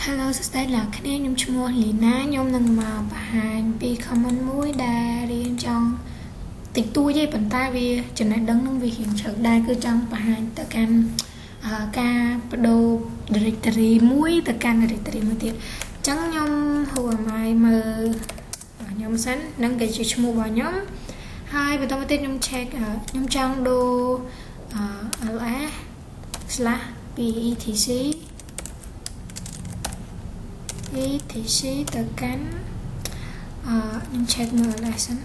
Hello សួស្តីអ្នកគ្នាខ្ញុំឈ្មោះលីណាខ្ញុំនឹងមកបង្ហាញពី comment មួយដែលរៀនចង់តិចតួចទេប៉ុន្តែវាចំណេះដឹងនឹងវារៀងជ្រៅដែរគឺចង់បង្ហាញទៅកាន់ការបដូរ directory មួយទៅកាន់ directory មួយទៀតអញ្ចឹងខ្ញុំហួរឲ្យមើលខ្ញុំសិននឹងគេជាឈ្មោះរបស់ខ្ញុំហើយបន្តមកទៀតខ្ញុំ check ខ្ញុំចង់ដូរls/etc etc ទៅកាន់ខ្ញុំ check មើល lesson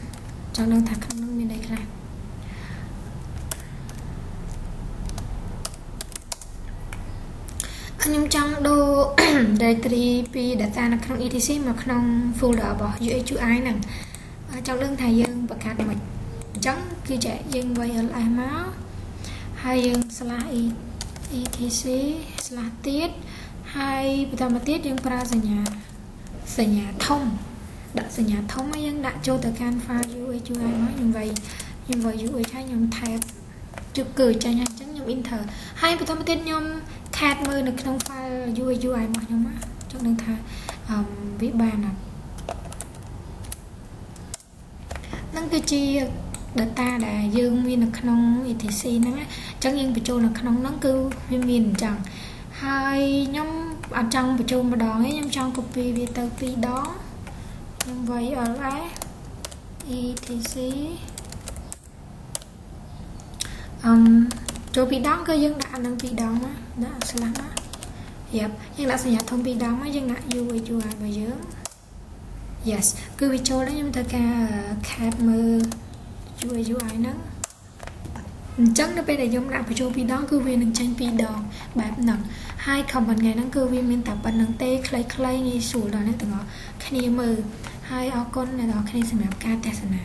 ចង់ដឹងថាក្នុងនោះមានអីខ្លះខ្ញុំចង់ដូរ directory ពី data នៅក្នុង etc មកក្នុង folder របស់ UHUI ហ្នឹងចង់ដឹងថាយើងបង្កើតមិនអញ្ចឹងគឺចាយើងវាយ ls មកហើយយើង /etc/ ទៀតហើយបន្តមកទៀតយើងប្រើសញ្ញាធំដាក់សញ្ញាធំហើយយើងដាក់ចូលទៅកាន់ file UHUI មកខ្ញុំវាយ UH ហើយខ្ញុំ tab ជឹកគឺចាញ់ហើយអញ្ចឹងខ្ញុំ enter ហើយបន្តមកទៀតខ្ញុំ cat មើលនៅក្នុង file UHUI របស់ខ្ញុំចង់ដឹងថាវាបានអត់ហ្នឹងគឺជា data ដែលយើងមាននៅក្នុង etc ហ្នឹងអញ្ចឹងយើងបញ្ចូលនៅក្នុងហ្នឹងគឺវាមានអញ្ចឹងហើយខ្ញុំអត់ចង់បញ្ចូលម្ដងទេខ្ញុំចង់ copy វាទៅ2ដងខ្ញុំវាយ ls etc ចូល2ដងគឺយើងដាក់នឹង2ដងមកដាក់ slash មកយើងដាក់សញ្ញាធំ2ដងមកយើងដាក់ UHUI របស់យើង yes គឺវាចូលដែរខ្ញុំត្រូវការ cat មើល UHUI ហ្នឹងអញ្ចឹងនៅពេលដែលខ្ញុំដាក់បញ្ចូល2ដងគឺវានឹងចេញ2ដងបែបហ្នឹងហើយ comment ថ្ងៃហ្នឹងគឺវាមានតែប៉ុណ្្នឹងទេខ្លីៗងាយស្រួលដល់អ្នកទាំងអស់គ្នាមើលហើយអរគុណអ្នកទាំងអស់គ្នាសម្រាប់ការទស្សនា